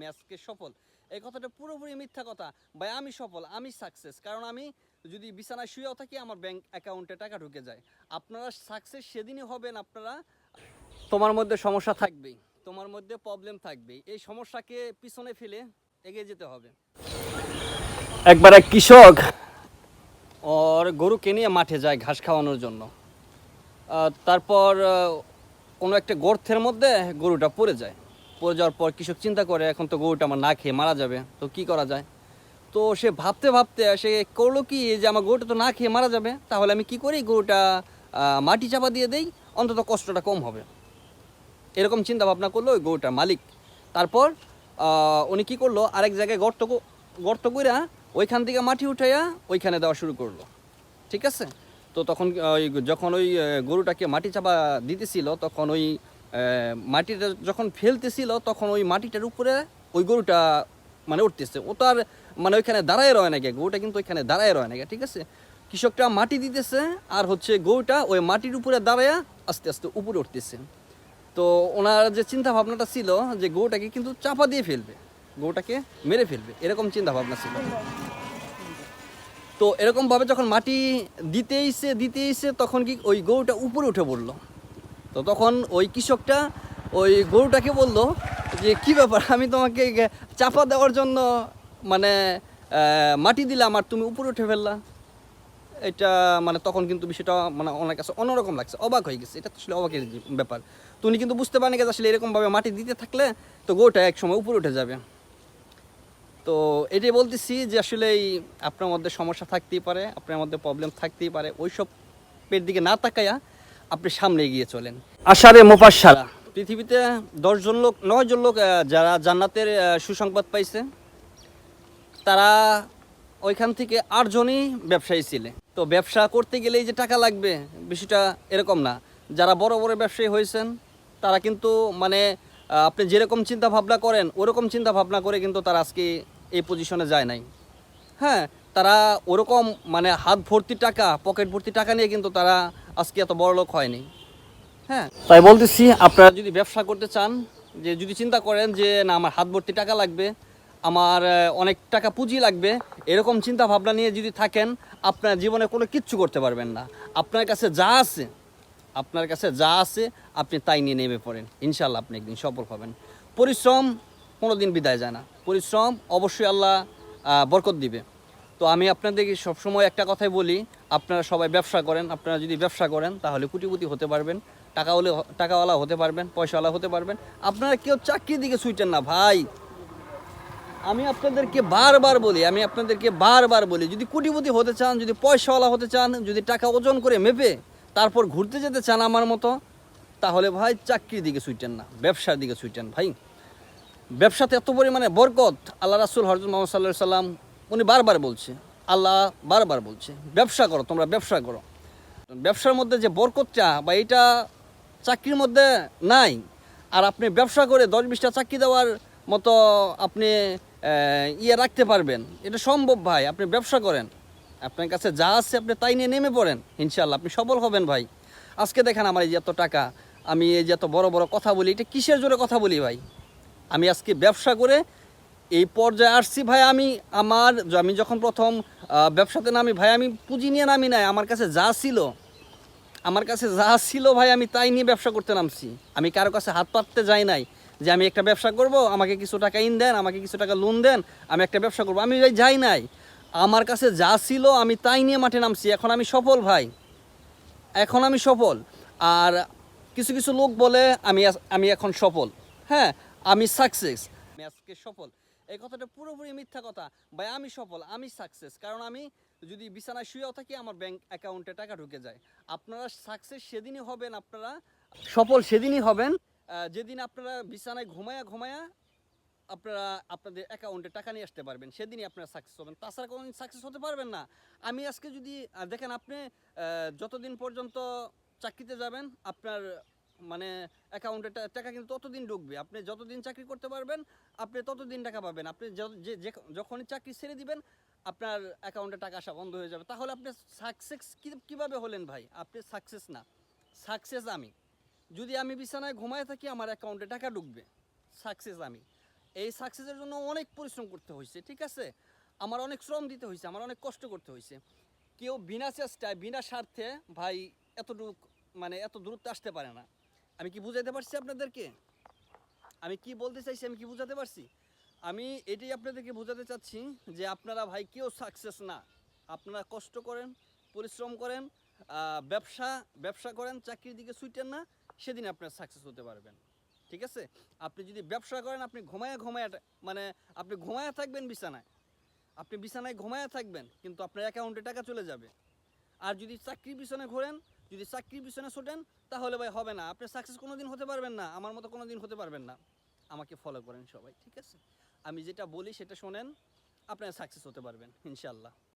আমি আজকে সফল, এই কথাটা পুরোপুরি মিথ্যা কথা। ভাই আমি সফল, আমি সাকসেস, কারণ আমি যদি বিছানায় শুয়েও থাকি আমার ব্যাংক অ্যাকাউন্টে টাকা ঢুকে যায়। আপনারা সাকসেস সেদিনই হবেন আপনারা, তোমার মধ্যে সমস্যা থাকবেই, তোমার মধ্যে প্রবলেম থাকবেই, এই সমস্যাকে পিছনে ফেলে এগিয়ে যেতে হবে। একবার এক কৃষক ওর গরুকে নিয়ে মাঠে যায় ঘাস খাওয়ানোর জন্য। তারপর কোনো একটা গর্তের মধ্যে গরুটা পড়ে যায়। পড়ে যাওয়ার পর কৃষক চিন্তা করে এখন তো গরুটা আমার না খেয়ে মারা যাবে, তো কি করা যায়। তো সে ভাবতে ভাবতে সে করলো কি, যে আমার গরুটা তো না খেয়ে মারা যাবে, তাহলে আমি কি করি, গরুটা মাটি চাপা দিয়ে দেই, অন্তত কষ্টটা কম হবে। এরকম চিন্তা ভাবনা করলো ওই গরুটার মালিক। তারপর উনি কি করলো, আরেক জায়গায় গর্ত কইরা ওইখান থেকে মাটি উঠাইয়া ওইখানে দেওয়া শুরু করলো। ঠিক আছে। তো তখন ওই যখন ওই গরুটাকে মাটি চাপা দিতেছিল, তখন ওই মাটিটা যখন ফেলতেছিল, তখন ওই মাটিটার উপরে ওই গরুটা মানে উঠতেছে। ও তো আর মানে ওইখানে দাঁড়ায় রয় নাকি, গরুটা কিন্তু ওইখানে দাঁড়ায় রয় নাকি। ঠিক আছে। কৃষকটা মাটি দিতেছে আর হচ্ছে গরুটা ওই মাটির উপরে দাঁড়ায়া আস্তে আস্তে উপরে উঠতেছে। তো ওনার যে চিন্তা ভাবনাটা ছিল যে গরুটাকে কিন্তু চাপা দিয়ে ফেলবে, গরুটাকে মেরে ফেলবে, এরকম চিন্তা ভাবনা ছিল। তো এরকমভাবে যখন মাটি দিতেইছে তখন কি ওই গরুটা উপরে উঠে পড়লো। তো তখন ওই কৃষকটা ওই গরুটাকে বলল যে কি ব্যাপার, আমি তোমাকে চাপা দেওয়ার জন্য মানে মাটি দিলাম আর তুমি উপরে উঠে ফেললা। এটা মানে তখন কিন্তু বিষয়টা মানে ওনার কাছে অন্যরকম লাগছে, অবাক হয়ে গেছে। এটা তো আসলে অবাকের ব্যাপার। তো উনি কিন্তু বুঝতে পারেন যে আসলে এরকমভাবে মাটি দিতে থাকলে তো গরুটা এক সময় উপরে উঠে যাবে। তো এটাই বলতেছি যে আসলে আপনার মধ্যে সমস্যা থাকতেই পারে, আপনার মধ্যে প্রবলেম থাকতেই পারে, ওই সবের দিকে না তাকাইয়া আপনি সামনে এগিয়ে চলেন। আশারে মোপাশারা, পৃথিবীতে 10জন লোক 9জন লোক যারা জান্নাতের সুসংবাদ পাইছে, তারা ওইখান থেকে 8জনই ব্যবসায়ী ছিলেন। তো ব্যবসা করতে গেলেই যে টাকা লাগবে বিষয়টা এরকম না। যারা বড় বড় ব্যবসায়ী হয়েছেন তারা কিন্তু মানে আপনি যেরকম চিন্তা ভাবনা করেন ওরকম চিন্তা ভাবনা করে কিন্তু তারা আজকে এই পজিশনে যায় নাই। হ্যাঁ, তারা ওরকম মানে হাত ভর্তি টাকা, পকেট ভর্তি টাকা নিয়ে কিন্তু তারা আজকে এত বড় লোক হয়নি। হ্যাঁ, তাই বলতেছি আপনারা যদি ব্যবসা করতে চান, যে যদি চিন্তা করেন যে না আমার হাত ভর্তি টাকা লাগবে, আমার অনেক টাকা পুঁজি লাগবে, এরকম চিন্তা ভাবনা নিয়ে যদি থাকেন, আপনার জীবনে কোনো কিচ্ছু করতে পারবেন না। আপনার কাছে যা আছে, আপনার কাছে যা আছে আপনি তাই নিয়ে নেমে পড়েন, ইনশাল্লাহ আপনি একদিন সফল হবেন। পরিশ্রম কোনো দিন বিদায় যায় না, পরিশ্রম অবশ্যই আল্লাহ বরকত দিবে। তো আমি আপনাদেরকে সবসময় একটা কথাই বলি, আপনারা সবাই ব্যবসা করেন। আপনারা যদি ব্যবসা করেন তাহলে কোটিপতি হতে পারবেন, টাকাওয়ালা হতে পারবেন, পয়সাওয়ালা হতে পারবেন। আপনারা কেউ চাকরির দিকে ছুটেন না ভাই। আমি আপনাদেরকে বারবার বলি যদি কোটিপতি হতে চান, যদি পয়সাওয়ালা হতে চান, যদি টাকা ওজন করে মেপে তারপর ঘুরতে যেতে চান আমার মতো, তাহলে ভাই চাকরির দিকে ছুটেন না, ব্যবসার দিকে ছুটেন ভাই। ব্যবসাতে এত পরিমাণে বরকত, আল্লাহ রাসূল হযরত মুহাম্মদ সাল্লাল্লাহু আলাইহি সাল্লাম উনি বারবার বলছে, আল্লাহ বারবার বলছে ব্যবসা করো, তোমরা ব্যবসা করো। ব্যবসার মধ্যে যে বরকতটা বা এটা চাকরির মধ্যে নাই। আর আপনি ব্যবসা করে 10-20টা চাকরি দেওয়ার মতো আপনি ইয়ে রাখতে পারবেন, এটা সম্ভব ভাই। আপনি ব্যবসা করেন, আপনার কাছে যা আছে আপনি তাই নিয়ে নেমে পড়েন, ইনশাল্লাহ আপনি সফল হবেন ভাই। আজকে দেখেন আমার এই যে এত টাকা, আমি এই যে এত বড় বড় কথা বলি, এটা কিসের জোরে কথা বলি ভাই? আমি আজকে ব্যবসা করে এই পর্যায়ে আসছি ভাই। আমি যখন প্রথম ব্যবসাতে নামি ভাই, আমি পুঁজি নিয়ে নামি নাই। আমার কাছে যা ছিল ভাই, আমি তাই নিয়ে ব্যবসা করতে নামছি। আমি কারো কাছে হাত পাততে যাই নাই যে আমি একটা ব্যবসা করব, আমাকে কিছু টাকা দেন, আমাকে কিছু টাকা লোন দেন, আমি একটা ব্যবসা করব। আমি ভাই যাই নাই। আমার কাছে যা ছিল আমি তাই নিয়ে মাঠে নামছি। এখন আমি সফল ভাই, এখন আমি সফল। আর কিছু কিছু লোক বলে আমি এখন সফল, হ্যাঁ আমি সাকসেস, আমি আজকে সফল, এই কথাটা পুরোপুরি মিথ্যা কথা। ভাই আমি সফল, আমি সাকসেস, কারণ আমি যদি বিছানায় শুয়েও থাকি আমার ব্যাংক অ্যাকাউন্টে টাকা ঢুকে যায়। আপনারা সাকসেস সেদিনই হবেন, আপনারা সফল সেদিনই হবেন যেদিন আপনারা বিছানায় ঘুমায়া ঘুমায়া আপনারা আপনাদের অ্যাকাউন্টে টাকা নিয়ে আসতে পারবেন, সেদিনই আপনারা সাকসেস হবেন, তাছাড়া কোনোদিন সাকসেস হতে পারবেন না। আমি আজকে যদি দেখেন, আপনি যতদিন পর্যন্ত চাকরিতে যাবেন আপনার মানে অ্যাকাউন্টে টাকা কিন্তু ততদিন ঢুকবে। আপনি যতদিন চাকরি করতে পারবেন আপনি ততদিন টাকা পাবেন। আপনি যখনই চাকরি ছেড়ে দিবেন আপনার অ্যাকাউন্টে টাকা আসা বন্ধ হয়ে যাবে। তাহলে আপনি সাকসেস কীভাবে হলেন ভাই? আপনি সাকসেস না, সাকসেস আমি। যদি আমি বিছানায় ঘুমায় থাকি আমার অ্যাকাউন্টে টাকা ঢুকবে, সাকসেস আমি। এই সাকসেসের জন্য অনেক পরিশ্রম করতে হয়েছে, ঠিক আছে, আমার অনেক শ্রম দিতে হয়েছে, আমার অনেক কষ্ট করতে হয়েছে। কেউ বিনা চেষ্টায় বিনা স্বার্থে ভাই এতটুক মানে এত দূরত্ব আসতে পারে না। আমি কি বুঝাইতে পারছি আপনাদেরকে? আমি কি বলতে চাইছি, আমি কি বুঝাতে পারছি? আমি এটাই আপনাদেরকে বোঝাতে চাচ্ছি যে আপনারা ভাই কেউ সাকসেস না। আপনারা কষ্ট করেন, পরিশ্রম করেন, ব্যবসা করেন, চাকরির দিকে ছুটেন না, সেদিন আপনারা সাকসেস হতে পারবেন, ঠিক আছে? আপনি যদি ব্যবসা করেন, আপনি মানে আপনি ঘুমায়া থাকবেন বিছানায়, আপনি বিছানায় ঘুমায়া থাকবেন, কিন্তু আপনার অ্যাকাউন্টে টাকা চলে যাবে। আর যদি চাকরির পিছনে ঘোরেন, যদি চাকরির পিছনে ছোটেন, তাহলে ভাই হবে না, আপনি সাকসেস কোনো দিন হতে পারবেন না, আমার মতো কোনো দিন হতে পারবেন না। আমাকে ফলো করেন সবাই, ঠিক আছে? আমি যেটা বলি সেটা শোনেন, আপনারা সাকসেস হতে পারবেন ইনশাল্লাহ।